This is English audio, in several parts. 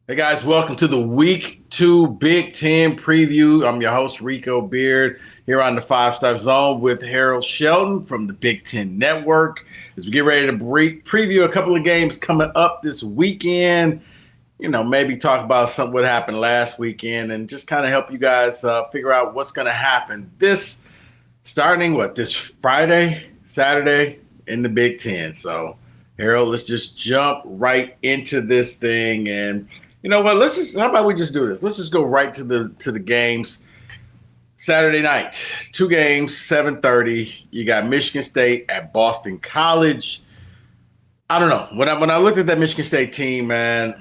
Hey guys, welcome to the Week 2 Big Ten preview. I'm your host, Rico Beard, here on the Five Star Zone with Harold Shelton from the Big Ten Network. As we get ready to preview a couple of games coming up this weekend, maybe talk about what happened last weekend and just kind of help you guys figure out what's going to happen this Friday, Saturday in the Big Ten. So, Harold, let's just jump right into this thing. And you know what? How about we just do this? Let's just go right to the games. Saturday night, 2 games, 7:30. You got Michigan State at Boston College. I don't know. When I looked at that Michigan State team, man,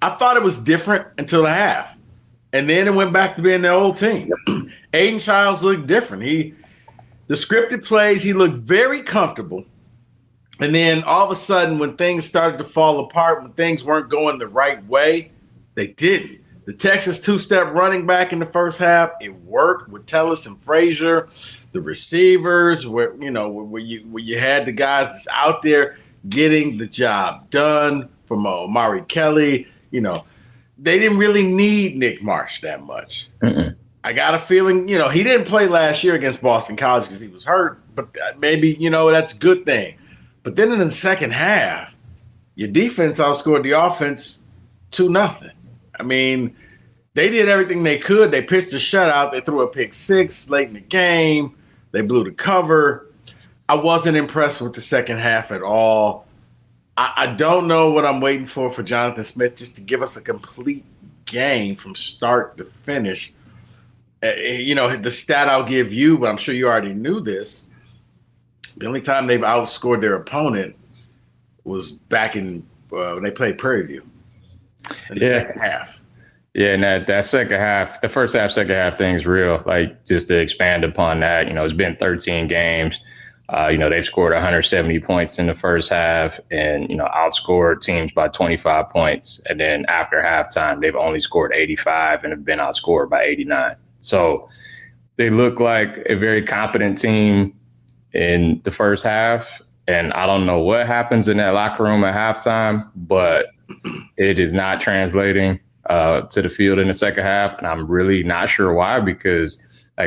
I thought it was different until the half. And then it went back to being the old team. Aiden Childs looked different. The scripted plays, he looked very comfortable. And then all of a sudden, when things started to fall apart, when things weren't going the right way, they didn't. The Texas two-step running back in the first half, it worked with Tellis and Frazier. The receivers, where you had the guys that's out there getting the job done from Omari Kelly. They didn't really need Nick Marsh that much. I got a feeling, he didn't play last year against Boston College because he was hurt, but maybe, that's a good thing. But then in the second half, your defense outscored the offense 2-0. I mean, they did everything they could. They pitched a shutout. They threw a pick 6 late in the game. They blew the cover. I wasn't impressed with the second half at all. I don't know what I'm waiting for Jonathan Smith just to give us a complete game from start to finish. The stat I'll give you, but I'm sure you already knew this. The only time they've outscored their opponent was back in when they played Prairie View in the second half. Yeah, and that second half, the first half, second half thing is real. Like, just to expand upon that, it's been 13 games. They've scored 170 points in the first half and, outscored teams by 25 points. And then after halftime, they've only scored 85 and have been outscored by 89. So they look like a very competent team in the first half, and I don't know what happens in that locker room at halftime, but it is not translating to the field in the second half, and I'm really not sure why, because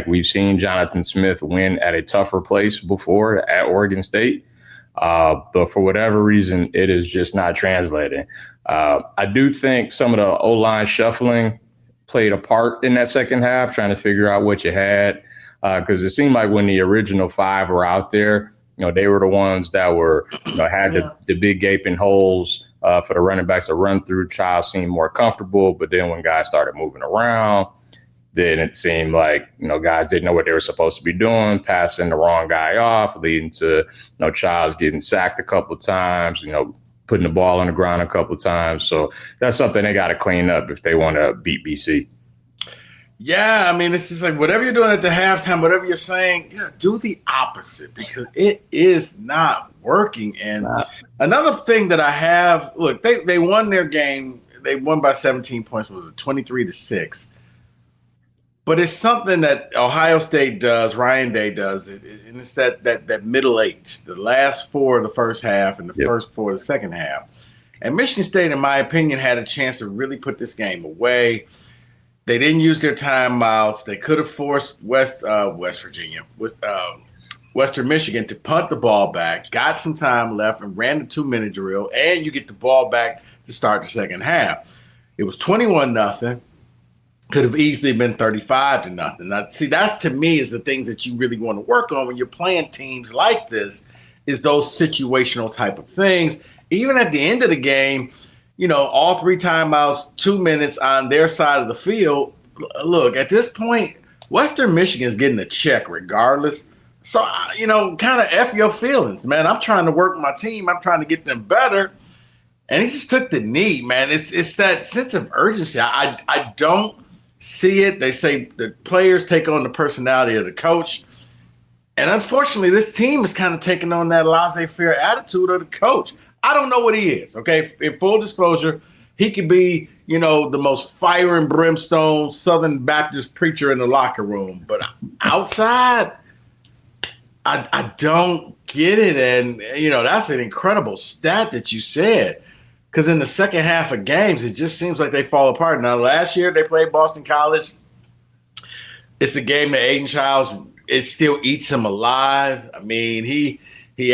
we've seen Jonathan Smith win at a tougher place before at Oregon State, but for whatever reason, it is just not translating. I do think some of the O-line shuffling played a part in that second half, trying to figure out what you had. Because it seemed like when the original 5 were out there, they were the ones that were, had the big gaping holes for the running backs to run through. Childs seemed more comfortable, but then when guys started moving around, then it seemed like, guys didn't know what they were supposed to be doing, passing the wrong guy off, leading to, Childs getting sacked a couple of times, putting the ball on the ground a couple of times. So that's something they got to clean up if they want to beat BC. Yeah, I mean, it's just like whatever you're doing at the halftime, whatever you're saying, do the opposite because it is not working. And another thing that I have, look, they won their game. They won by 17 points. Was it 23-6? But it's something that Ohio State does, Ryan Day does, and it's that middle 8, the last 4 of the first half and the first 4 of the second half. And Michigan State, in my opinion, had a chance to really put this game away. They didn't use their timeouts. They could have forced Western Michigan to punt the ball back, got some time left, and ran the 2-minute drill, and you get the ball back to start the second half. It was 21-0. Could have easily been 35-0. Now, see, that's to me is the things that you really want to work on when you're playing teams like this, is those situational type of things. Even at the end of the game, all 3 timeouts, 2 minutes on their side of the field. Look, at this point, Western Michigan is getting a check regardless. So, kind of F your feelings, man. I'm trying to work my team. I'm trying to get them better. And he just took the knee, man. It's that sense of urgency. I don't see it. They say the players take on the personality of the coach. And unfortunately, this team is kind of taking on that laissez-faire attitude of the coach. I don't know what he is, okay? In full disclosure, he could be, the most fire and brimstone Southern Baptist preacher in the locker room. But outside, I don't get it. And, that's an incredible stat that you said. because in the second half of games, it just seems like they fall apart. Now, last year they played Boston College. It's a game that Aiden Childs, it still eats him alive. I mean, he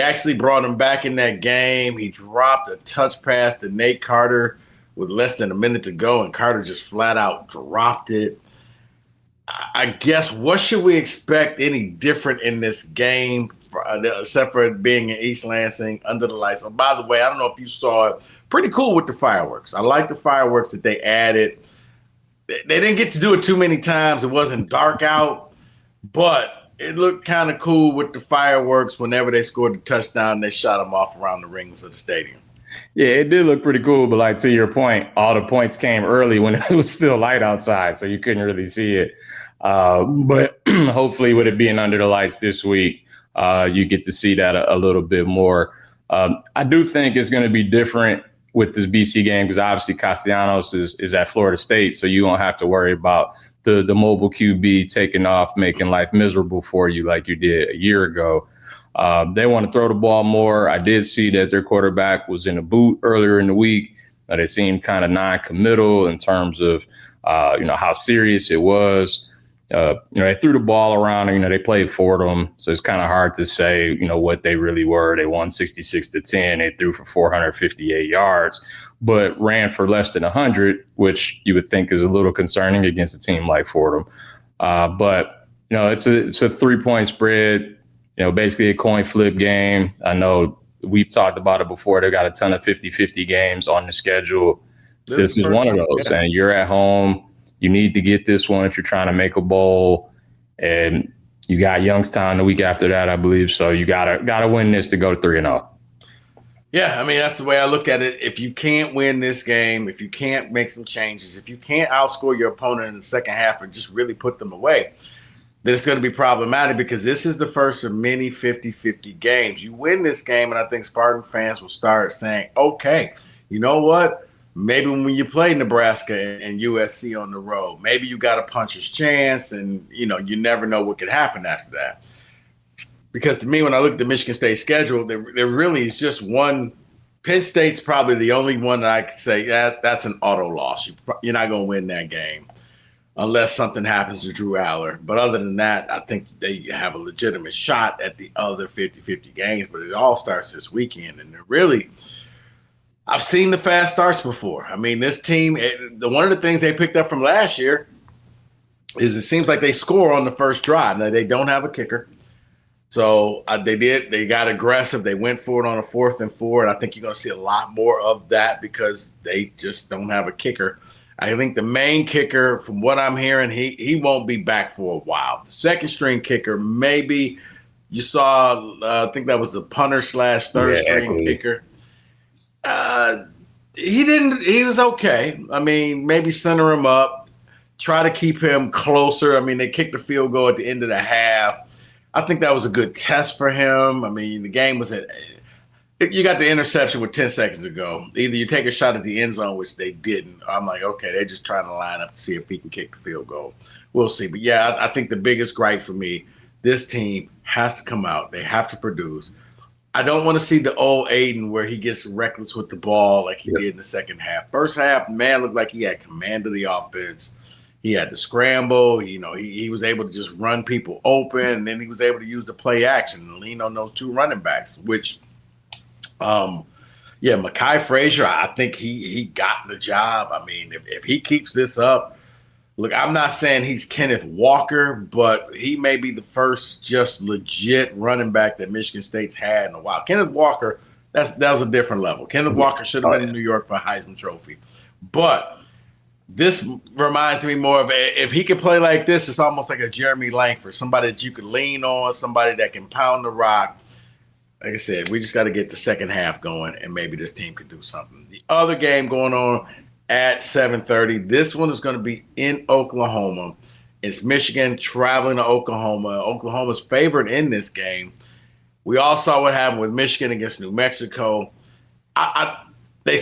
actually brought him back in that game. He dropped a touch pass to Nate Carter with less than a minute to go, and Carter just flat out dropped it. I guess what should we expect any different in this game, except for it being in East Lansing under the lights? Oh, by the way, I don't know if you saw it. Pretty cool with the fireworks. I like the fireworks that they added. They didn't get to do it too many times. It wasn't dark out, but it looked kind of cool with the fireworks. Whenever they scored the touchdown, they shot them off around the rings of the stadium. Yeah, it did look pretty cool, but like to your point, all the points came early when it was still light outside, so you couldn't really see it. But hopefully with it being under the lights this week, you get to see that a little bit more. I do think it's going to be different with this BC game because obviously Castellanos is at Florida State, so you don't have to worry about the mobile QB taking off, making life miserable for you like you did a year ago. They want to throw the ball more. I did see that their quarterback was in a boot earlier in the week. They seemed kind of non-committal in terms of, how serious it was. They threw the ball around, they played for them. So it's kind of hard to say, what they really were. They won 66-10. They threw for 458 yards, but ran for less than 100, which you would think is a little concerning against a team like Fordham. But it's a 3-point spread, basically a coin flip game. I know we've talked about it before. They've got a ton of 50-50 games on the schedule. This is one of those. Yeah. And you're at home. You need to get this one if you're trying to make a bowl, and you got Youngstown the week after that, I believe. So you gotta win this to go 3-0. Yeah, I mean that's the way I look at it. If you can't win this game, if you can't make some changes, if you can't outscore your opponent in the second half and just really put them away, then it's going to be problematic because this is the first of many 50-50 games. You win this game, and I think Spartan fans will start saying, "Okay, you know what? Maybe when you play Nebraska and USC on the road, maybe you got a puncher's chance, and you never know what could happen after that." Because to me, when I look at the Michigan State schedule, there really is just one. Penn State's probably the only one that I could say that's an auto loss. You're not going to win that game unless something happens to Drew Aller. But other than that, I think they have a legitimate shot at the other 50-50 games. But it all starts this weekend, and they're really – I've seen the fast starts before. I mean, this team, one of the things they picked up from last year is it seems like they score on the first drive. Now, they don't have a kicker. So they got aggressive. They went for it on a 4th and 4. And I think you're going to see a lot more of that because they just don't have a kicker. I think the main kicker, from what I'm hearing, he won't be back for a while. The second string kicker, maybe you saw, I think that was the punter / third string kicker. He was okay. I mean, maybe center him up, try to keep him closer. I mean, they kicked the field goal at the end of the half. I think that was a good test for him. I mean, the game was you got the interception with 10 seconds to go. Either you take a shot at the end zone, which they didn't. I'm like, okay, they're just trying to line up to see if he can kick the field goal. We'll see. But yeah, I think the biggest gripe for me, this team has to come out. They have to produce. I don't want to see the old Aiden where he gets reckless with the ball like he did in the second half. First half, man, looked like he had command of the offense. He had to scramble. He was able to just run people open, and then he was able to use the play action and lean on those 2 running backs, which, Mekhi Frazier, I think he got the job. I mean, if he keeps this up, look, I'm not saying he's Kenneth Walker, but he may be the first just legit running back that Michigan State's had in a while. Kenneth Walker, that was a different level. Kenneth Walker should have been in New York for a Heisman Trophy. But this reminds me more of if he could play like this, it's almost like a Jeremy Langford, somebody that you could lean on, somebody that can pound the rock. Like I said, we just got to get the second half going, and maybe this team could do something. The other game going on at 7:30. This one is going to be in Oklahoma. It's Michigan traveling to Oklahoma. Oklahoma's favored in this game. We all saw what happened with Michigan against New Mexico. They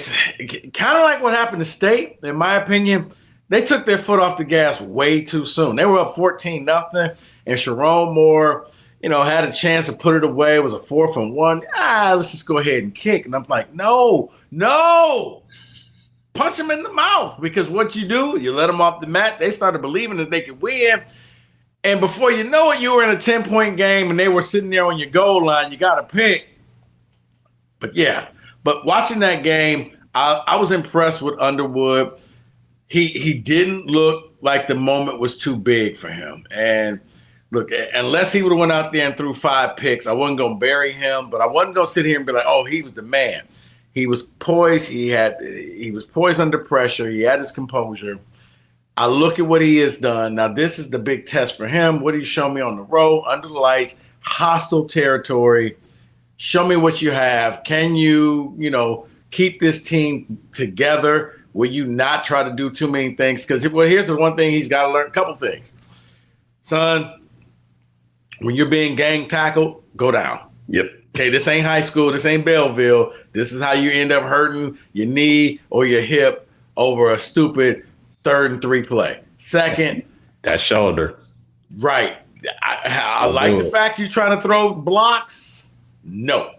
kind of like what happened to State, in my opinion. They took their foot off the gas way too soon. They were up 14-0, and Sharon Moore, had a chance to put it away. It was a 4th-and-1. Let's just go ahead and kick. And I'm like, no, punch him in the mouth, because what you do, you let them off the mat. They started believing that they could win. And before you know it, you were in a 10-point game and they were sitting there on your goal line. You got to pick. But watching that game, I was impressed with Underwood. He didn't look like the moment was too big for him. And look, unless he would have went out there and threw 5 picks, I wasn't going to bury him, but I wasn't going to sit here and be like, oh, he was the man. He was poised. He was poised under pressure. He had his composure. I look at what he has done. Now, this is the big test for him. What he showed me on the road, under the lights, hostile territory. Show me what you have. Can you, keep this team together? Will you not try to do too many things? Because here's the one thing he's got to learn. A couple things. Son, when you're being gang tackled, go down. Yep. Okay, this ain't high school. This ain't Belleville. This is how you end up hurting your knee or your hip over a stupid 3rd-and-3 play. Second, that shoulder. Right. I like the fact you're trying to throw blocks. No,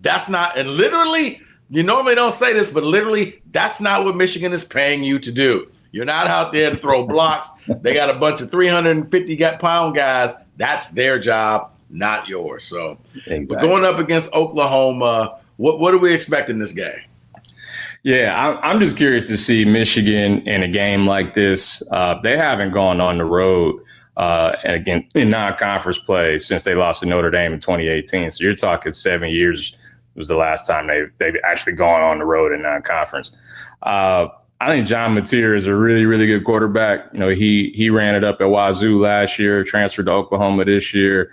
that's not. And literally, you normally don't say this, but literally, that's not what Michigan is paying you to do. You're not out there to throw blocks. They got a bunch of 350-pound guys. That's their job, not yours. So, exactly. But going up against Oklahoma, what do we expect in this game? Yeah, I'm just curious to see Michigan in a game like this. They haven't gone on the road again in non-conference play since they lost to Notre Dame in 2018. So you're talking 7 years was the last time they've actually gone on the road in non-conference. I think John Mateer is a really, really good quarterback. He ran it up at Wazoo last year, transferred to Oklahoma this year.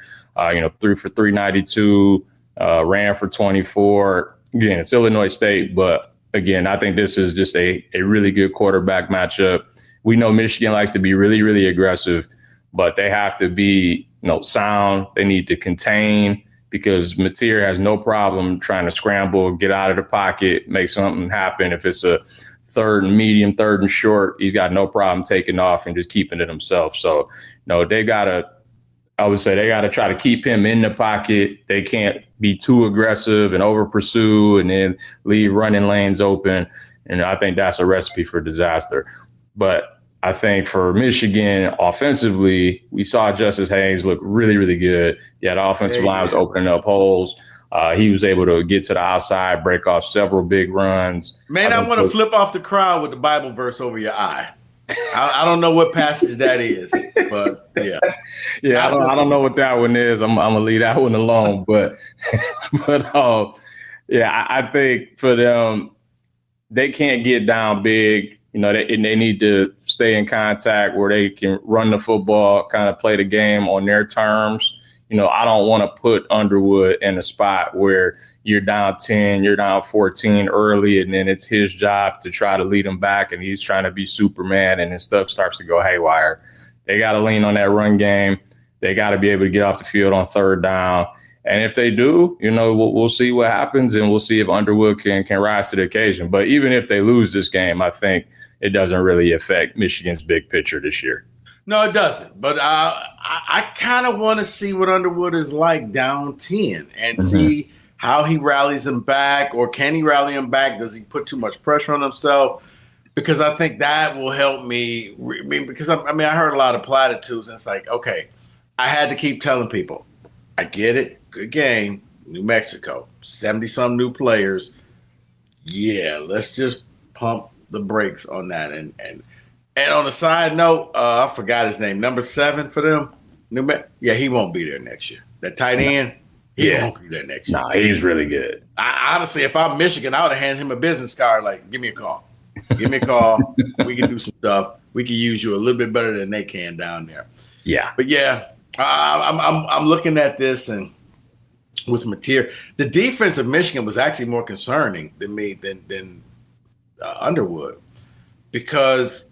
Threw for 392, ran for 24. Again, it's Illinois State, but again, I think this is just a really good quarterback matchup. We know Michigan likes to be really, really aggressive, but they have to be, sound. They need to contain, because Mateer has no problem trying to scramble, get out of the pocket, make something happen. If it's a 3rd and medium, 3rd and short, he's got no problem taking off and just keeping it himself. So, they got to try to keep him in the pocket. They can't be too aggressive and over pursue and then leave running lanes open. And I think that's a recipe for disaster. But I think for Michigan offensively, we saw Justice Hayes look really, really good. Yeah, the offensive line was opening up holes. He was able to get to the outside, break off several big runs. Man, I want to flip off the crowd with the Bible verse over your eye. I don't know what passage that is, but yeah. Yeah, I don't know what that one is. I'm gonna leave that one alone. But I think for them, they can't get down big. They need to stay in contact where they can run the football, kind of play the game on their terms. I don't want to put Underwood in a spot where you're down 10, you're down 14 early, and then it's his job to try to lead them back, and he's trying to be Superman, and his stuff starts to go haywire. They got to lean on that run game. They got to be able to get off the field on 3rd down. And if they do, we'll see what happens, and we'll see if Underwood can rise to the occasion. But even if they lose this game, I think it doesn't really affect Michigan's big picture this year. No, it doesn't. But I kind of want to see what Underwood is like down 10 and see how he rallies them back, or can he rally them back? Does he put too much pressure on himself? Because I think that will help me. Because I heard a lot of platitudes, and it's like, okay, I had to keep telling people, I get it. Good game. New Mexico, 70-some new players. Yeah, let's just pump the brakes on that. And on a side note, I forgot his name. Number 7 for them. He won't be there next year. That tight end, he won't be there next year. No, he's really good. Honestly, if I'm Michigan, I would have handed him a business card. Like, give me a call. Give me a call. We can do some stuff. We can use you a little bit better than they can down there. Yeah. But yeah, I'm looking at this, and with Mateer, the defense of Michigan was actually more concerning than Underwood, because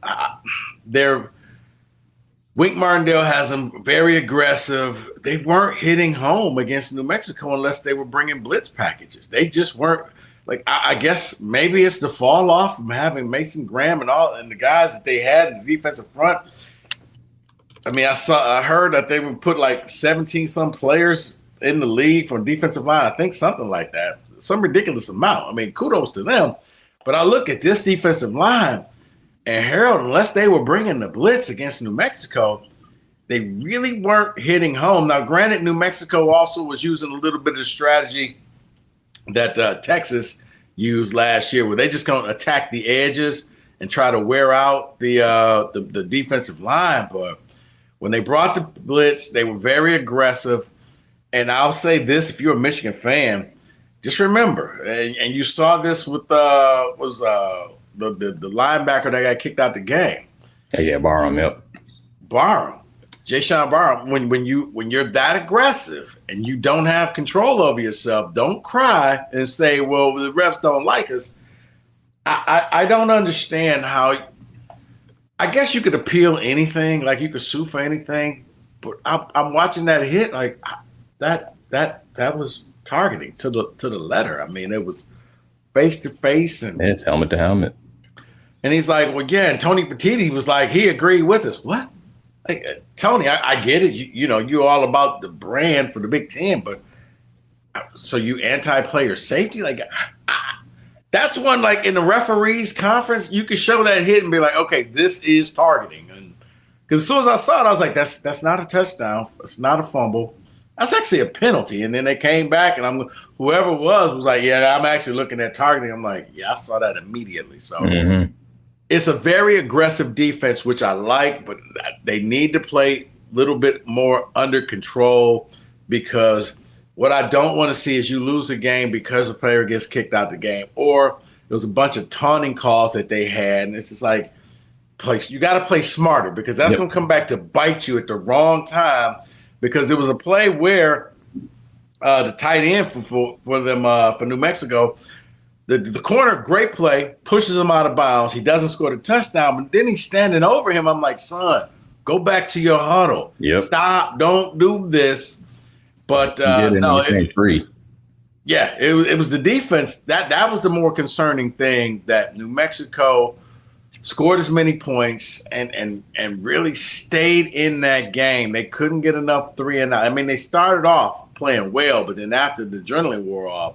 Wink Martindale has them very aggressive. They weren't hitting home against New Mexico unless they were bringing blitz packages. They just weren't. Like, I guess maybe it's the fall off from having Mason Graham and the guys that they had in the defensive front. I mean, I heard that they would put like 17 some players in the league from defensive line. I think something like that, some ridiculous amount. I mean, kudos to them. But I look at this defensive line, and Harold, unless they were bringing the blitz against New Mexico, they really weren't hitting home. Now, granted, New Mexico also was using a little bit of strategy that Texas used last year, where they just going to attack the edges and try to wear out the defensive line. But when they brought the blitz, they were very aggressive. And I'll say this: if you're a Michigan fan, just remember, and you saw this with the linebacker that got kicked out the game. Yeah, Barham, yep. Barham, Jayshon Barham. When you're that aggressive and you don't have control over yourself, don't cry and say, "Well, the refs don't like us." I don't understand how. I guess you could appeal anything, like you could sue for anything, but I'm watching that hit like that was targeting to the letter. I mean, it was face to face, and it's helmet to helmet. And he's like, well, yeah. And Tony Petitti was like, he agreed with us. What? Like, Tony, I get it. You know, you're all about the brand for the Big Ten, but so you anti-player safety? Like, that's one, like in the referees conference, you could show that hit and be like, okay, this is targeting. And because as soon as I saw it, I was like, that's not a touchdown. It's not a fumble. That's actually a penalty. And then they came back, and whoever was like, yeah, I'm actually looking at targeting. I'm like, yeah, I saw that immediately. So It's a very aggressive defense, which I like, but they need to play a little bit more under control, because what I don't want to see is you lose a game because a player gets kicked out the game, or there was a bunch of taunting calls that they had. And it's just like, you got to play smarter, because that's going to come back to bite you at the wrong time, because it was a play where the tight end for them for New Mexico, the corner, great play, pushes him out of bounds. He doesn't score the touchdown, but then he's standing over him. I'm like, son, go back to your huddle. Stop. Don't do this. But no, free. Yeah, it was the defense. That was the more concerning thing, that New Mexico scored as many points and really stayed in that game. They couldn't get enough 3-and-out. I mean, they started off playing well, but then after the adrenaline wore off,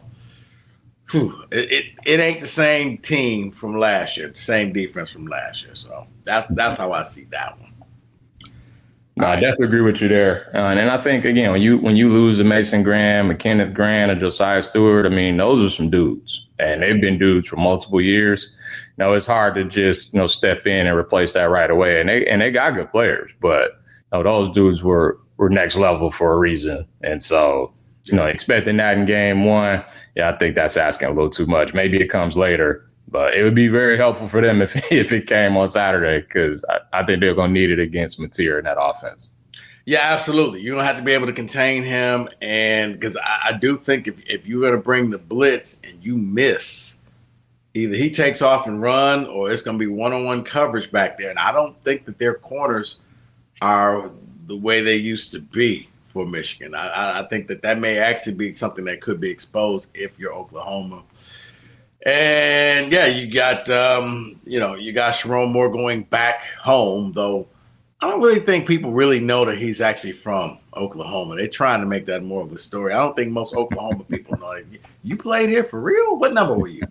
it ain't the same team from last year, the same defense from last year. So that's how I see that one. No, I definitely agree with you there. And I think, again, when you lose a Mason Graham, a Kenneth Grant, a Josiah Stewart, I mean, those are some dudes, and they've been dudes for multiple years. You know, it's hard to just, step in and replace that right away. And they got good players, but those dudes were next level for a reason. And so, expecting that in game one, I think that's asking a little too much. Maybe it comes later, but it would be very helpful for them if it came on Saturday, because I think they're going to need it against Mateer in that offense. Yeah, absolutely. You're going to have to be able to contain him. And because I do think if you're going to bring the blitz and you miss, either he takes off and run, or it's going to be one-on-one coverage back there. And I don't think that their corners are the way they used to be for Michigan. I think that may actually be something that could be exposed if you're Oklahoma. And yeah, you got you got Sharon Moore going back home, though I don't really think people really know that he's actually from Oklahoma. They're trying to make that more of a story. I don't think most Oklahoma people know. Like, you played here for real? What number were you?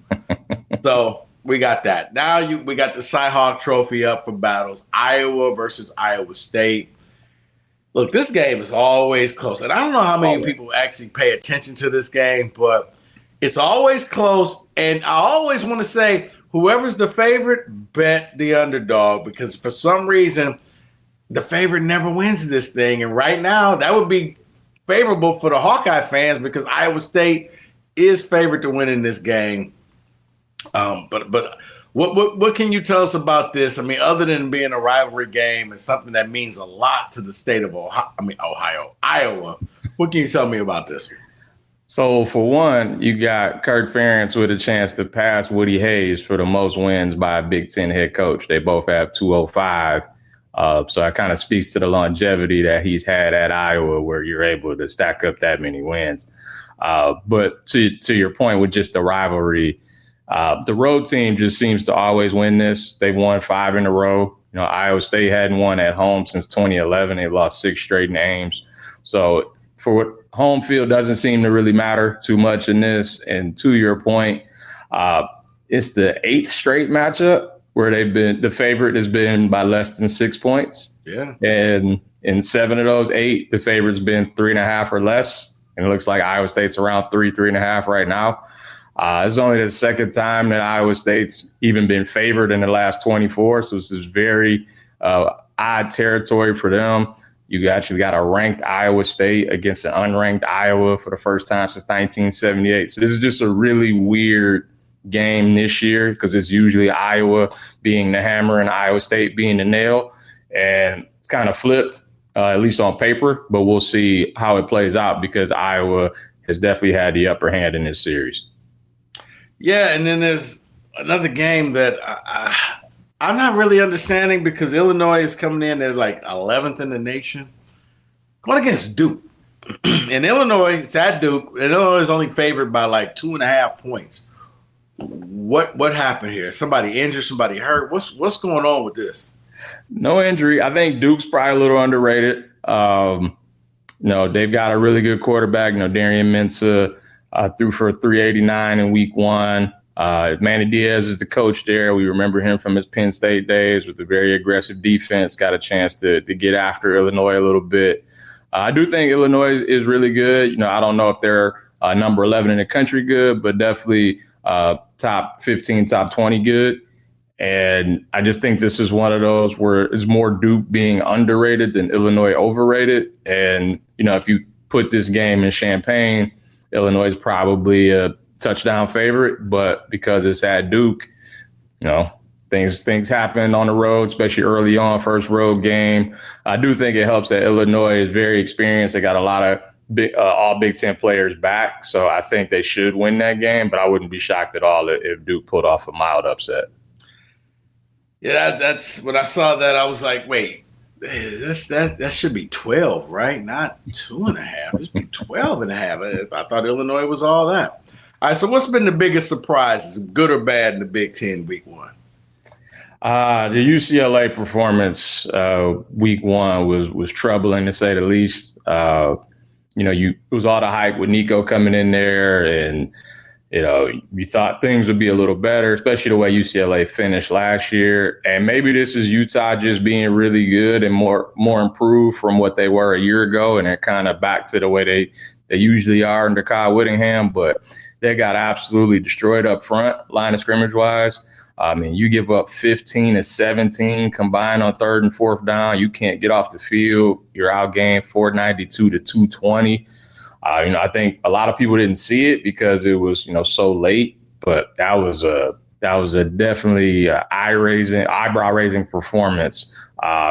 So we got that. Now we got the Cy-Hawk Trophy up for battles. Iowa versus Iowa State. Look, this game is always close. And I don't know how many people actually pay attention to this game, but it's always close. And I always want to say, whoever's the favorite, bet the underdog, because for some reason, the favorite never wins this thing. And right now, that would be favorable for the Hawkeye fans, because Iowa State is favored to win in this game. But what can you tell us about this? I mean, other than being a rivalry game and something that means a lot to the state of Iowa, what can you tell me about this? So for one, you got Kirk Ferentz with a chance to pass Woody Hayes for the most wins by a Big Ten head coach. They both have 205. So that kind of speaks to the longevity that he's had at Iowa, where you're able to stack up that many wins. But to your point with just the rivalry, the road team just seems to always win this. They've won 5 in a row. Iowa State hadn't won at home since 2011. They've lost 6 straight games. So for what home field doesn't seem to really matter too much in this. And to your point, it's the 8th straight matchup where the favorite has been by less than 6 points. Yeah. And in 7 of those 8, the favorite's been 3.5 or less. And it looks like Iowa State's around 3.5 right now. It's only the second time that Iowa State's even been favored in the last 24. So this is very odd territory for them. You actually got a ranked Iowa State against an unranked Iowa for the first time since 1978. So this is just a really weird game this year because it's usually Iowa being the hammer and Iowa State being the nail. And it's kind of flipped, at least on paper, but we'll see how it plays out because Iowa has definitely had the upper hand in this series. Yeah, and then there's another game that I'm not really understanding because Illinois is coming in. They're like 11th in the nation. Going against Duke. And Illinois, it's at Duke. Illinois is only favored by like 2.5 points. What happened here? Somebody injured, somebody hurt? What's going on with this? No injury. I think Duke's probably a little underrated. They've got a really good quarterback. Darian Mensah threw for 389 in week 1. Manny Diaz is the coach there. We remember him from his Penn State days with a very aggressive defense. Got a chance to get after Illinois a little bit. I do think Illinois is really good. I don't know if they're number 11 in the country good, but definitely top 15, top 20 good. And I just think this is one of those where it's more Duke being underrated than Illinois overrated. And, if you put this game in Champaign, Illinois is probably a touchdown favorite. But because it's at Duke, things happen on the road, especially early on, first road game. I do think it helps that Illinois is very experienced. They got a lot of all Big Ten players back. So I think they should win that game. But I wouldn't be shocked at all if Duke pulled off a mild upset. Yeah, that's when I saw that, I was like, wait, that should be 12, right? Not 2.5. It should be 12.5. I thought Illinois was all that. All right, so what's been the biggest surprises, good or bad, in the Big Ten week 1? The UCLA performance week 1 was troubling to say the least. It was all the hype with Nico coming in there and you thought things would be a little better, especially the way UCLA finished last year. And maybe this is Utah just being really good and more improved from what they were a year ago. And they're kind of back to the way they usually are under Kyle Whittingham. But they got absolutely destroyed up front, line of scrimmage wise. You give up 15 to 17 combined on 3rd and 4th down. You can't get off the field. You're outgained 492 to 220. I think a lot of people didn't see it because it was, so late, but that was a definitely eyebrow raising performance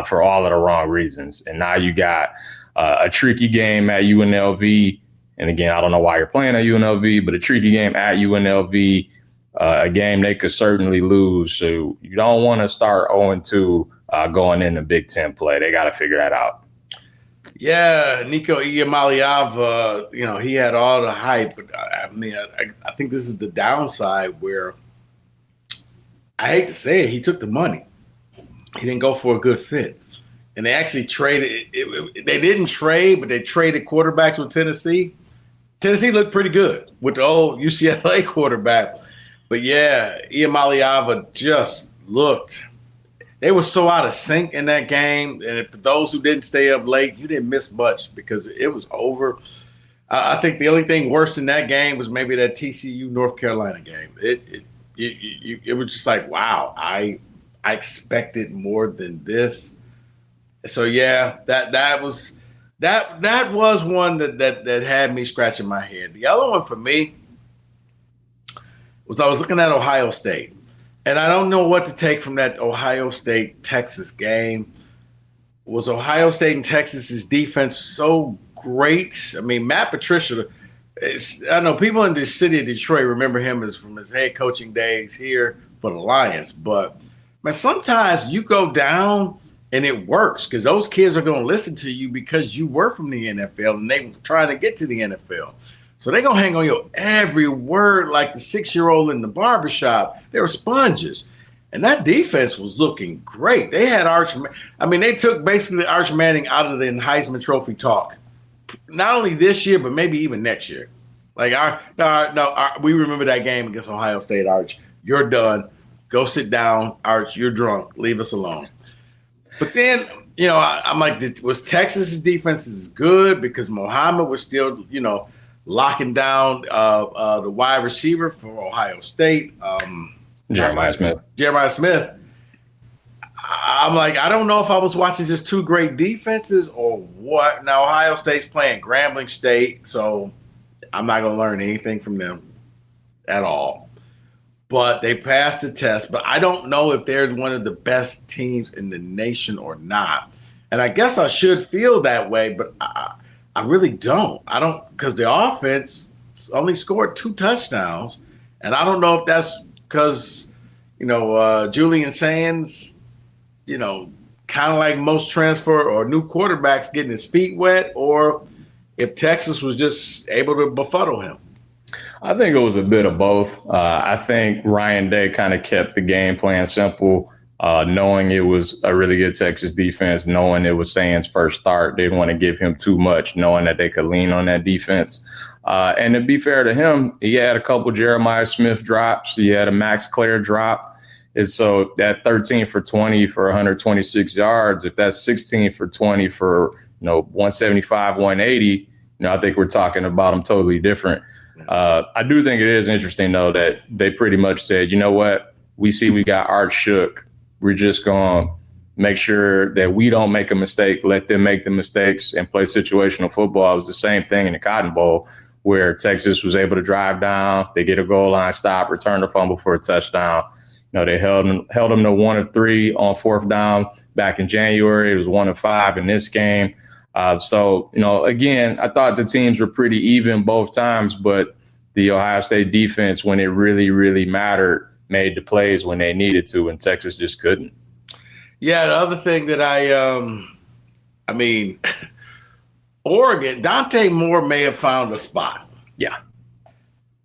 for all of the wrong reasons. And now you got a tricky game at UNLV. And again, I don't know why you're playing at UNLV, but a tricky game at UNLV, a game they could certainly lose. So you don't want to start 0-2 going into Big Ten play. They got to figure that out. Yeah, Nico Iamaleava, he had all the hype, but I think this is the downside where I hate to say it, he took the money. He didn't go for a good fit. And they actually traded. They didn't trade, but they traded quarterbacks with Tennessee. Tennessee looked pretty good with the old UCLA quarterback. But yeah, Iamaleava just looked. They were so out of sync in that game. And for those who didn't stay up late, you didn't miss much because it was over. I think the only thing worse than that game was maybe that TCU North Carolina game. It was just like, wow, I expected more than this. So yeah, that was one that had me scratching my head. The other one for me was I was looking at Ohio State. And I don't know what to take from that Ohio State-Texas game. Was Ohio State and Texas's defense so great? I mean, Matt Patricia, I know people in the city of Detroit remember him from his head coaching days here for the Lions. But, man, sometimes you go down and it works because those kids are going to listen to you because you were from the NFL and they were trying to get to the NFL. So they're going to hang on your every word like the 6-year-old in the barbershop. They were sponges. And that defense was looking great. They had they took basically Arch Manning out of the Heisman Trophy talk. Not only this year, but maybe even next year. Like, we remember that game against Ohio State, Arch. You're done. Go sit down, Arch. You're drunk. Leave us alone. But then, I'm like, was Texas's defense as good because Muhammad was still, locking down the wide receiver for Ohio State? Jeremiah Smith. I'm like, I don't know if I was watching just two great defenses or what. Now, Ohio State's playing Grambling State, so I'm not going to learn anything from them at all. But they passed the test. But I don't know if they're one of the best teams in the nation or not. And I guess I should feel that way, but I really don't. I don't, because the offense only scored 2 touchdowns. And I don't know if that's because, Julian Sands, kind of like most transfer or new quarterbacks getting his feet wet, or if Texas was just able to befuddle him. I think it was a bit of both. I think Ryan Day kind of kept the game plan simple, knowing it was a really good Texas defense, knowing it was Sands' first start. They didn't want to give him too much, knowing that they could lean on that defense. And to be fair to him, he had a couple Jeremiah Smith drops. He had a Max Clare drop. And so that 13 for 20 for 126 yards, if that's 16 for 20 for 175, 180, I think we're talking about them totally different. I do think it is interesting, though, that they pretty much said, you know what, we see we got Arch shook. We're just going to make sure that we don't make a mistake, let them make the mistakes and play situational football. It was the same thing in the Cotton Bowl where Texas was able to drive down, they get a goal line stop, return the fumble for a touchdown. They held them to 1 of 3 on 4th down back in January. It was 1 of 5 in this game. So, again, I thought the teams were pretty even both times, but the Ohio State defense, when it really, really mattered, made the plays when they needed to, and Texas just couldn't. Yeah, the other thing that Oregon, Dante Moore may have found a spot. Yeah.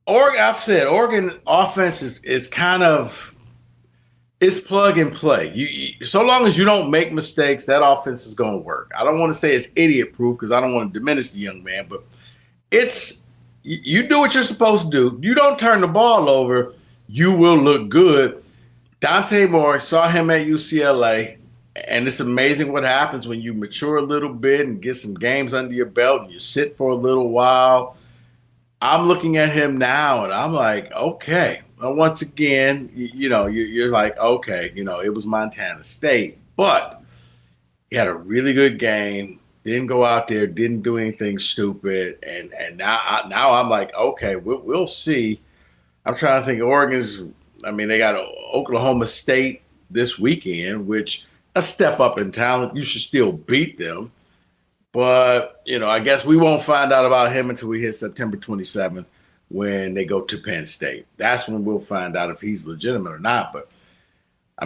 Oregon offense is kind of – it's plug and play. You so long as you don't make mistakes, that offense is going to work. I don't want to say it's idiot proof because I don't want to diminish the young man, but it's you do what you're supposed to do. You don't turn the ball over, you will look good. Dante Moore, saw him at UCLA, and it's amazing what happens when you mature a little bit and get some games under your belt and you sit for a little while. I'm looking at him now and I'm like, okay. Once again, you're like, okay, it was Montana State, but he had a really good game. Didn't go out there, didn't do anything stupid, and now I'm like, okay, we'll see. I'm trying to think. They got Oklahoma State this weekend, which a step up in talent. You should still beat them, but I guess we won't find out about him until we hit September 27th. When they go to Penn State. That's when we'll find out if he's legitimate or not. But,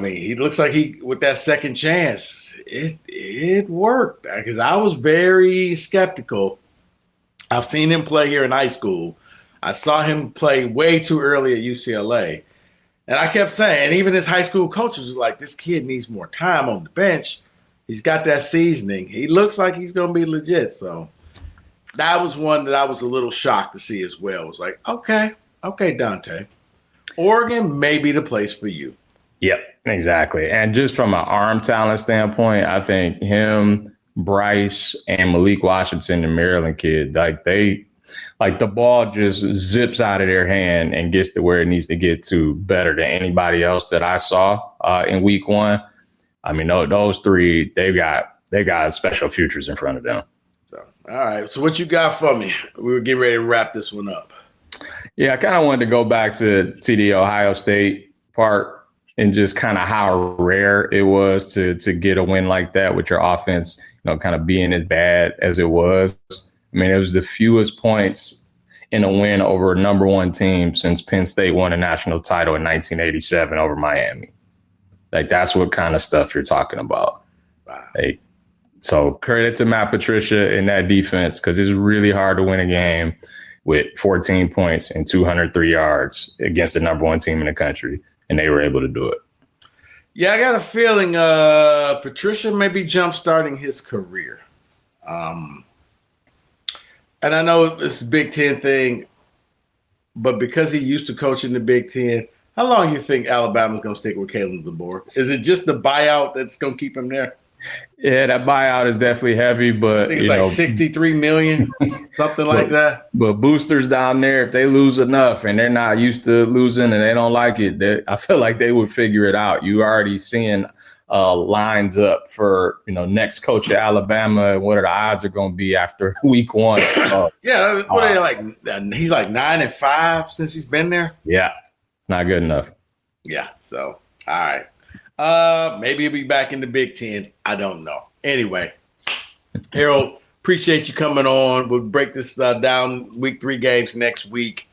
he looks like with that second chance, it worked. Because I was very skeptical. I've seen him play here in high school. I saw him play way too early at UCLA. And I kept saying, and even his high school coaches was like, this kid needs more time on the bench. He's got that seasoning. He looks like he's going to be legit. So that was one that I was a little shocked to see as well. It was like, okay, Dante. Oregon may be the place for you. Yep, exactly. And just from an arm talent standpoint, I think him, Bryce, and Malik Washington, the Maryland kid, the ball just zips out of their hand and gets to where it needs to get to better than anybody else that I saw in week 1. Those 3, they got special futures in front of them. All right. So what you got for me? We were getting ready to wrap this one up. Yeah, I kind of wanted to go back to the Ohio State part and just kind of how rare it was to get a win like that with your offense, kind of being as bad as it was. It was the fewest points in a win over a number 1 team since Penn State won a national title in 1987 over Miami. That's what kind of stuff you're talking about. Wow. So credit to Matt Patricia and that defense, because it's really hard to win a game with 14 points and 203 yards against the number 1 team in the country, and they were able to do it. Yeah, I got a feeling Patricia may be jump-starting his career. Um, and I know it's a Big Ten thing, but because he used to coach in the Big Ten, how long do you think Alabama's going to stick with Kalen DeBoer? Is it just the buyout that's going to keep him there? Yeah, that buyout is definitely heavy, but I think it's like 63 million, something like that. But boosters down there, if they lose enough and they're not used to losing and they don't like it, I feel like they would figure it out. You already seeing lines up for next coach at Alabama. What are the odds are going to be after week one? Yeah, what are they like? He's like 9-5 since he's been there. Yeah, it's not good enough. Yeah, so all right. Maybe he'll be back in the Big Ten. I don't know. Anyway, Harold, appreciate you coming on. We'll break this down. Week 3 games next week.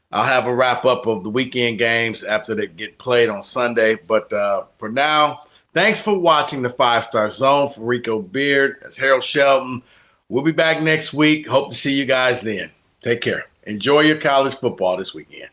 I'll have a wrap up of the weekend games after they get played on Sunday. But for now, thanks for watching the 5-Star Zone. For Rico Beard, that's Harold Shelton. We'll be back next week. Hope to see you guys then. Take care. Enjoy your college football this weekend.